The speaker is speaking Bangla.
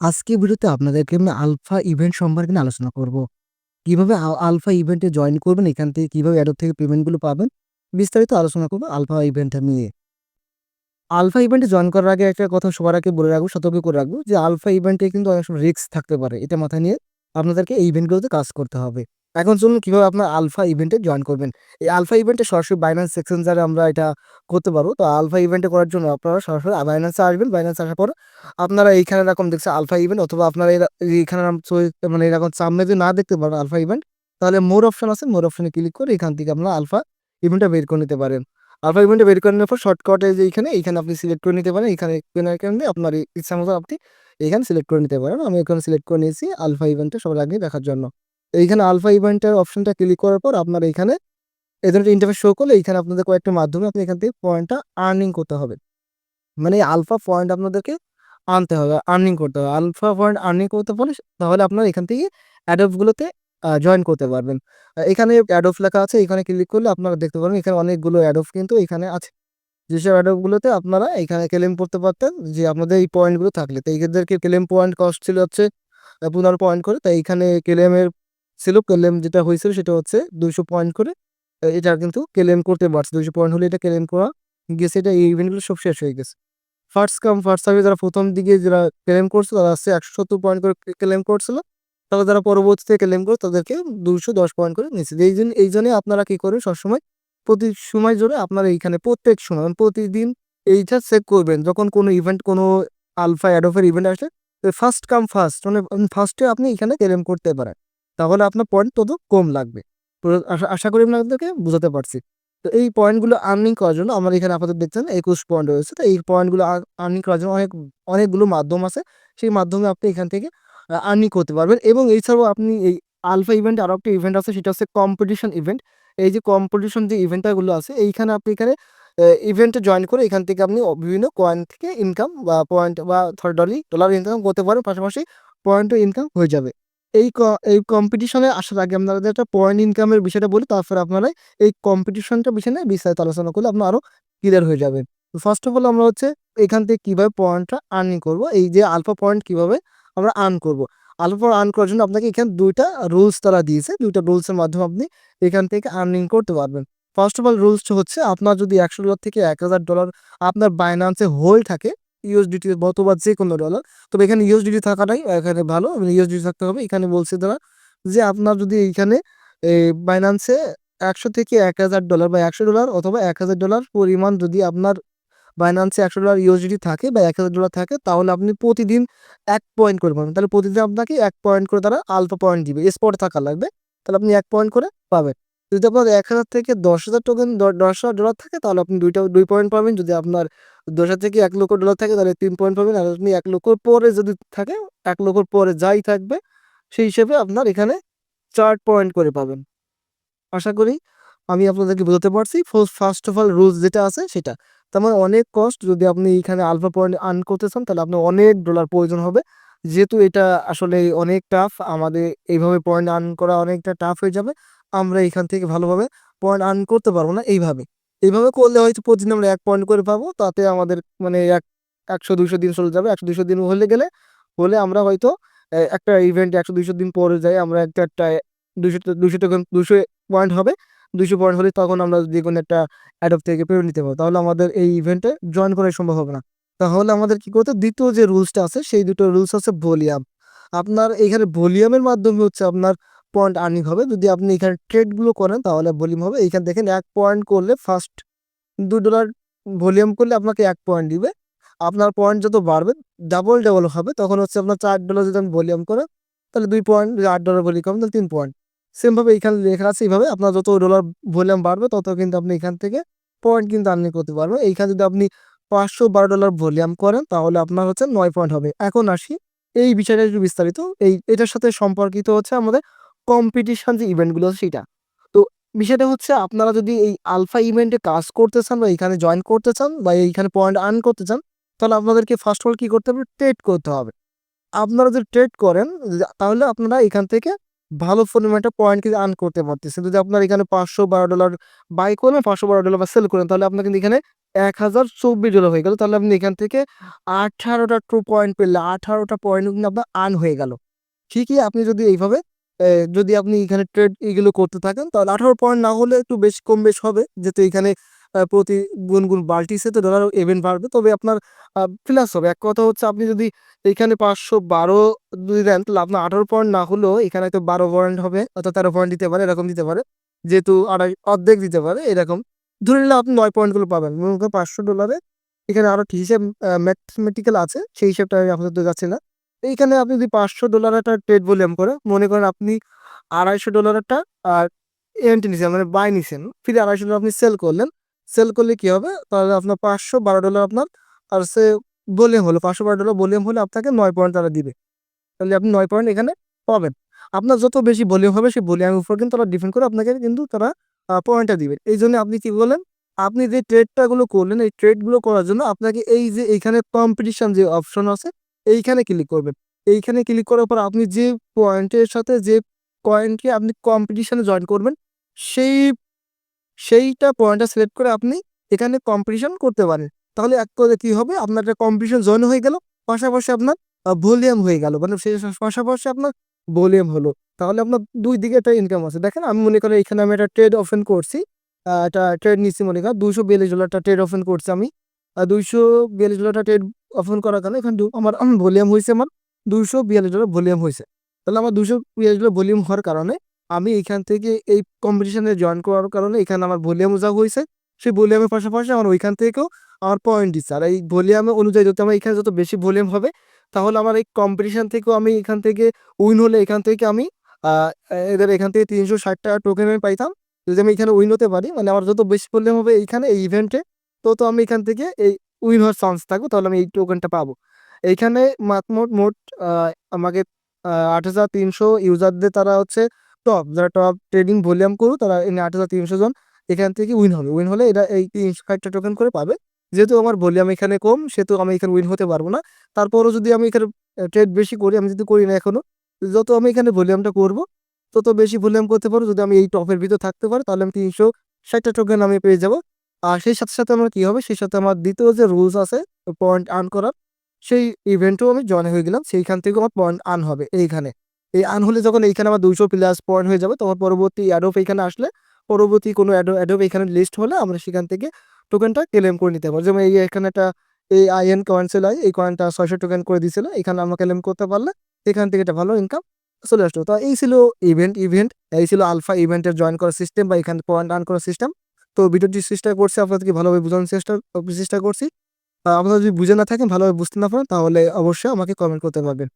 আজকের ভিডিওতে আপনাদেরকে আমি আলফা ইভেন্ট সম্পর্কে নিয়ে আলোচনা করব। কিভাবে আলফা ইভেন্টে জয়েন করবেন, এখান থেকে কিভাবে অ্যাডোব থেকে পেমেন্টগুলো পাবেন, বিস্তারিত আলোচনা করব আলফা ইভেন্টটা নিয়ে। আলফা ইভেন্টে জয়েন করার আগে একটা কথা সবার আগে বলে রাখবো, সতর্ক করে রাখবো যে আলফা ইভেন্টে কিন্তু অনেক সময় রিস্ক থাকতে পারে। এটা মাথায় নিয়ে আপনাদেরকে এই ইভেন্টগুলোতে কাজ করতে হবে। এখন চলুন কিভাবে আপনার আলফা ইভেন্টে জয়েন করবেন। এই আলফা ইভেন্টে সরাসরি বাইন্যান্স এক্সচেঞ্জারে আমরা এটা করতে পারবো। তো আলফা ইভেন্টে করার জন্য আপনারা সরাসরি বাইন্যান্সে আসবেন। বাইন্যান্সে আসার পর আপনারা এইখানে এরকম দেখছে আলফা ইভেন্ট, অথবা আপনারা এইখানে মানে এরকম সামনে যদি না দেখতে পারেন আলফা ইভেন্ট, তাহলে মোর অপশন আছে, মোর অপশনে ক্লিক করে এখান থেকে আপনারা আলফা ইভেন্টটা বের করে নিতে পারেন। আলফা ইভেন্টে বের করে নেওয়ার পর শর্টকাটে যে এইখানে আপনি সিলেক্ট করে নিতে পারেন। এখানে পেন আইকন দিয়ে আপনার ইচ্ছা মতো আপনি এখানে সিলেক্ট করে নিতে পারেন। আমি এখানে সিলেক্ট করে নিয়েছি আলফা ইভেন্টটা সবার আগে দেখার জন্য। এইখানে আলফা ইভেন্টের অপশনটা ক্লিক করার পর আপনার এইখানে এই ধরনের ইন্টারফেস শো করলে এইখানে আপনাদের কয়েকটা মাধ্যমে আপনি এখান থেকে পয়েন্টটা আর্নিং করতে হবে। মানে আলফা পয়েন্ট আপনাদেরকে আনতে হবে, আর্নিং করতে হবে। আলফা পয়েন্ট আর্নিং করতে পারলে তাহলে আপনারা এখান থেকে অ্যাডোব গুলোতে জয়েন করতে পারবেন। এখানে অ্যাডোব লেখা আছে, এখানে ক্লিক করলে আপনারা দেখতে পারবেন এখানে অনেকগুলো অ্যাডোব কিন্তু এখানে আছে। যেসব অ্যাডোবগুলোতে আপনারা এখানে ক্লেম করতে পারতেন যে আপনাদের এই পয়েন্টগুলো থাকলে। তো এদেরকে ক্লেম পয়েন্ট কস্ট ছিল হচ্ছে ১৫ পয়েন্ট করে। তাই এইখানে ক্লেমের ছিল, ক্লেম যেটা হয়েছিল সেটা হচ্ছে ২০০ পয়েন্ট করে। এটা কিন্তু ক্লেম করতে পারছে। ২০০ পয়েন্ট হলে এটা ক্লেম করা গেছে। এটা এই ইভেন্টগুলো সব শেষ হয়ে গেছে। ফার্স্ট কাম ফার্স্ট সার্ভিস যারা ১ম দিকে যারা ক্লেম করছিল তারা হচ্ছে ১৭০ পয়েন্ট করে ক্লেম করছিল। তবে যারা পরবর্তীতে ক্লেম করে তাদেরকে ২১০ পয়েন্ট করে নিচ্ছে। এইজন্যই আপনারা কি করবেন সবসময় প্রতি সময় জুড়ে আপনারা এইখানে প্রত্যেক সময় মানে প্রতিদিন এইটা চেক করবেন। যখন কোনো ইভেন্ট কোনো আলফা অ্যাডোবের ইভেন্ট আসে, ফার্স্ট কাম ফার্স্ট মানে ফার্স্টে আপনি এখানে ক্লেম করতে পারেন। তাহলে আপনার পয়েন্ট তত কম লাগবে। তো আশা করি আপনাদেরকে বুঝাতে পারছি। তো এই পয়েন্টগুলো আর্নিং করার জন্য আমার এখানে আপাতত দেখছেন ২১ পয়েন্ট রয়েছে। তো এই পয়েন্টগুলো আর্নিং করার জন্য অনেকগুলো মাধ্যম আছে। সেই মাধ্যমে আপনি এখান থেকে আর্নিং করতে পারবেন। এবং এছাড়াও আপনি এই আলফা ইভেন্টে আরো একটা ইভেন্ট আছে, সেটা হচ্ছে কম্পিটিশন ইভেন্ট। এই যে কম্পিটিশন যে ইভেন্টগুলো আছে এইখানে আপনি এখানে ইভেন্টে জয়েন করে এখান থেকে আপনি বিভিন্ন কয়েন থেকে ইনকাম বা পয়েন্ট বা ডলার ইনকাম করতে পারেন। পাশাপাশি পয়েন্টও ইনকাম হয়ে যাবে। এই কম্পিটিশনে আসার আগে আপনাদের একটা পয়েন্ট ইনকামের বিষয়টা বলি, তারপরে আপনারা এই কম্পিটিশনটা বিষয় নিয়ে বিস্তারিত আলোচনা করলে আপনার আরো ক্লিয়ার হয়ে যাবেন। তো ফার্স্ট অফ অল আমরা হচ্ছে এখান থেকে কিভাবে পয়েন্টটা আর্নিং করব, এই যে আলফা পয়েন্ট কিভাবে আমরা আর্ন করব। আলফা পয়েন্ট আর্ন করার জন্য আপনাকে এখানে ২ টা রুলস তারা দিয়েছে। ২ টা রুলসের মাধ্যমে আপনি এখান থেকে আর্নিং করতে পারবেন। ফার্স্ট অফ অল রুলসটা হচ্ছে আপনার যদি $১০০ থেকে $১,০০০ আপনার বাইন্যান্সে হোল্ড থাকে ইউএসডিটি অথবা যেকোনো ডলার, তবে এখানে ইউএসডিটি থাকাটাই এখানে ভালো, ইউএসডিটি থাকতে হবে। এখানে বলছে তারা যে আপনার যদি এইখানে বাইন্যান্সে ১০০ থেকে $১,০০০ বা $১০০ অথবা $১,০০০ পরিমাণ যদি আপনার বাইন্যান্সে $১০০ ইউএসডিটি থাকে বা $১,০০০ থাকে, তাহলে আপনি প্রতিদিন ১ পয়েন্ট করে পাবেন। তাহলে প্রতিদিন আপনাকে ১ পয়েন্ট করে তারা আলফা পয়েন্ট দিবে। স্পটে থাকা লাগবে। তাহলে আপনি ১ পয়েন্ট করে পাবেন। যদি আপনার ১,০০০ থেকে ১০,০০০ টোকেন $১০,০০০ থাকে তাহলে আপনি ২ পয়েন্ট পাবেন। যদি আপনার ১০,০০০ থেকে $১,০০,০০০ থাকে তাহলে ৩ পয়েন্ট পাবেন। আর আপনি ১,০০,০০০ পরে যদি থাকে, ১,০০,০০০ পরে যাই থাকবে সেই হিসেবে আপনার এখানে ৪ পয়েন্ট করে পাবেন। আশা করি আমি আপনাদেরকে বোঝাতে পারছি। ফার্স্ট অফ অল রুলস যেটা আছে সেটা। তার মানে অনেক কস্ট, যদি আপনি এখানে আলফা পয়েন্ট আর্ন করতে চান তাহলে আপনার অনেক ডলার প্রয়োজন হবে। যেহেতু এটা আসলে অনেক টাফ, আমাদের এইভাবে পয়েন্ট আর্ন করা অনেকটা টাফ হয়ে যাবে। আমরা এখান থেকে ভালোভাবে পয়েন্ট আর্ন করতে পারবো না এইভাবে। এইভাবে করলে হয়তো প্রতিদিন আমরা ১ পয়েন্ট করে পাবো। তাতে আমাদের মানে ১০০-২০০ দিন চলে যাবে। ১০০-২০০ দিন হলে আমরা হয়তো একটা ইভেন্ট ১০০-২০০ দিন পরে যাই আমরা একটা ২০০ টোকেন ২০০ পয়েন্ট হবে। ২০০ পয়েন্ট হলে তখন আমরা যেকোনো একটা অ্যাডোব থেকে পেমেন্ট নিতে পারবো। তাহলে আমাদের এই ইভেন্টে জয়েন করাই সম্ভব হবে না। তাহলে আমাদের কি করতে, ২য় যে রুলসটা আছে সেই ২টো রুলস হচ্ছে ভলিউম। আপনার এখানে ভলিউমের মাধ্যমে হচ্ছে আপনার পয়েন্ট আর্নিং হবে। যদি আপনি এখানে ট্রেড গুলো করেন তাহলে ভলিউম হবে। এইখানে দেখেন ১ পয়েন্ট করলে ফার্স্ট $২ ভলিউম করলে আপনাকে ১ পয়েন্ট দিবে। আপনার পয়েন্ট যত বাড়বে ডাবল হবে। তখন হচ্ছে আপনার $৪ যদি আপনি ভলিউম করেন তাহলে ২ পয়েন্ট, যদি $৮ ভলিউম করেন তাহলে ৩ পয়েন্ট। সেম ভাবে এখানে লেখা আছে এইভাবে আপনার যত ডলার ভলিউম বাড়বে তত কিন্তু আপনি এখান থেকে পয়েন্ট কিন্তু আর্নিং করতে পারবেন। এইখানে যদি আপনি $৫১২ ভলিউম করেন তাহলে আপনার হচ্ছে ৯ পয়েন্ট হবে। এখন আসি এই বিষয়টা একটু বিস্তারিত। এটার সাথে সম্পর্কিত হচ্ছে আমাদের কম্পিটিশন যে ইভেন্ট গুলো আছে সেইটা। তো বিষয়টা হচ্ছে আপনারা যদি এই আলফা ইভেন্টে কাজ করতে চান বা এখানে জয়েন করতে চান বা এইখানে পয়েন্ট আর্ন করতে চান, তাহলে আপনাদেরকে ফার্স্ট অফ অল কি করতে হবে, ট্রেড করতে হবে। আপনারা যদি ট্রেড করেন তাহলে আপনারা এখান থেকে ভালো পরিমাণে পয়েন্ট কিন্তু আর্ন করতে পারতেছেন। যদি আপনার এখানে $৫১২ বাই করেন, $৫১২ বা সেল করেন তাহলে আপনার কিন্তু এখানে $1024 হয়ে গেল। তাহলে আপনি এখান থেকে 18টা পয়েন্ট পেলে 18টা পয়েন্ট কিন্তু আপনার আর্ন হয়ে গেল। ঠিকই আপনি যদি এইভাবে যদি আপনি এখানে ট্রেড এগুলো করতে থাকেন তাহলে 18 পয়েন্ট না হলে একটু বেশি কম বেশ হবে। যেহেতু এখানে প্রতি গুনগুন বাড়তিছে তো ডলার ইভেন বাড়বে। তবে আপনার প্লাস হবে। এক কথা হচ্ছে আপনি যদি এইখানে 512 যদি দেন তাহলে আপনার 18 পয়েন্ট না হলেও এখানে হয়তো 12 পয়েন্ট হবে অর্থাৎ 13 পয়েন্ট দিতে পারে, এরকম দিতে পারে। যেহেতু অর্ধেক দিতে পারে এরকম। ধরে নিলে আপনি 9 পয়েন্টগুলো পাবেন। মনে করেন $500 এখানে আরো হিসাব ম্যাথমেটিক্যাল আছে। সেই হিসাবটা আমি আপাতত যাচ্ছি না। এইখানে আপনি যদি $500 একটা ট্রেড ভলিউম করে মনে করেন আপনি $250 একটা আর এন্ট্রি নিছেন মানে বাই নিছেন। ফির $250 আপনি সেল করলেন। সেল করলে কি হবে? তাহলে আপনার $512 আপনার আর সে ভলিউম হলো। $512 ভলিউম হলে আপনাকে 9 পয়েন্ট তারা দিবে। তাহলে আপনি 9 পয়েন্ট এখানে পাবেন। আপনার যত বেশি ভলিউম হবে সেই ভলিউমের উপর কিন্তু তারা ডিপেন্ড করে আপনাকে কিন্তু তারা পয়েন্টটা দিবে। এইজন্য আপনি কি বললেন? আপনি যে ট্রেডটা গুলো করলেন এই ট্রেড গুলো করার জন্য আপনাকে এই যে এইখানে কম্পিটিশন যে অপশন আছে এইখানে ক্লিক করবেন। এইখানে ক্লিক করার পর আপনি যে পয়েন্টের সাথে যে পয়েন্টকে আপনি কম্পিটিশনে জয়েন করবেন সেই সেইটা পয়েন্টটা সিলেক্ট করে আপনি এখানে কম্পিটিশন করতে পারেন। তাহলে এক কথায় কি হবে? আপনার একটা কম্পিটিশন জয়েন হয়ে গেল। পাশাপাশি আপনার ভলিউম হয়ে গেল। মানে সেই পাশাপাশি আপনার ভলিউম হলো। তাহলে আপনার ২ দিকে একটা ইনকাম আছে। দেখেন আমি মনে করি এখানে আমি একটা ট্রেড ওপেন করছি। একটা ট্রেড নিচ্ছি মনে করেন $242 টা ট্রেড ওপেন করছি আমি। $242 টা ট্রেড ওপেন করার কারণে এখানে আমার ভলিউম হইছে আমার $242 ভলিউম হইছে। তাহলে আমার $242 ভলিউম হওয়ার কারণে আমি এখান থেকে এই কম্পিটিশনে জয়েন করার কারণে এখানে আমার ভলিউম যা হইছে, সেই ভলিউমের পাশাপাশি আমার ওইখান থেকেও আমার পয়েন্ট দিচ্ছে। আর এই ভলিউমের অনুযায়ী যদি আমার এখানে যত বেশি ভলিউম হবে, তাহলে আমার এই কম্পিটিশন থেকেও আমি এখান থেকে উইন হলে এখান থেকে আমি আ এদের এখান থেকে ৳৩৬০ টোকেন আমি পাইতাম। যদি আমি এখানে উইন হতে পারি, মানে আমার যত বেশি ভলিউম হবে এইখানে এই ইভেন্টে, তত আমি এখান থেকে এই উইন হওয়ার চান্স থাকবে। তাহলে আমি এই টোকেনটা পাবো। এইখানে মোট আ আমাকে ৮৩০০ ইউজারদের তারা হচ্ছে যারা টপ ট্রেডিং ভলিউম করুক তারা এই ৮৩০০ জন এখান থেকে উইন হবে। উইন হলে এরা এই ৩৬০ টা টোকেন করে পাবে। যেহেতু আমার ভলিউম এখানে কম সেহেতু আমি এখানে উইন হতে পারব না। তারপরও যদি আমি এখানে ট্রেড বেশি করি, আমি যদি করি না এখনো, যত আমি এখানে ভলিউমটা করব, তত বেশি ভলিউম করতে পারবো। যদি আমি এই টপের ভিতর থাকতে পারি তাহলে আমি ৩৬০ টা টোকেন আমি পেয়ে যাব। আর সেই সাথে, সাথে আমার কি হবে? সেই সাথে আমার ২য় যে রুলস আছে পয়েন্ট আর্ন করার, সেই ইভেন্টেও আমি জয়েন হয়ে গেলাম। সেইখান থেকেও আমার পয়েন্ট আর্ন হবে এইখানে। এই আর্ন হলে যখন এইখানে আমার ২০০ প্লাস পয়েন্ট হয়ে যাবে তখন পরবর্তী অ্যাডোব এখানে আসলে পরবর্তী কোনো অ্যাডোব এখানে লিস্ট হলে আমরা সেখান থেকে টোকেনটা ক্লেম করে নিতে পারবো। যেমন এই এখানে একটা এই আইএন কয়েন ছিল, এই কয়েনটা ৬০০ টোকেন করে দিছিল। এখানে আমরা ক্লেম করতে পারলে এখান থেকে একটা ভালো ইনকাম চলে আসলো। তো এই ছিল ইভেন্ট এই ছিল আলফা ইভেন্টের জয়েন করার সিস্টেম বা এখানে পয়েন্ট আর্ন করার সিস্টেম। তো ভিডিওটি চেষ্টা করছি আপনাদেরকে ভালোভাবে বোঝানোর চেষ্টা করছি। আপনারা যদি বুঝে না থাকেন, ভালোভাবে বুঝতে না পারেন তাহলে অবশ্যই আমাকে কমেন্ট করতে পারবেন।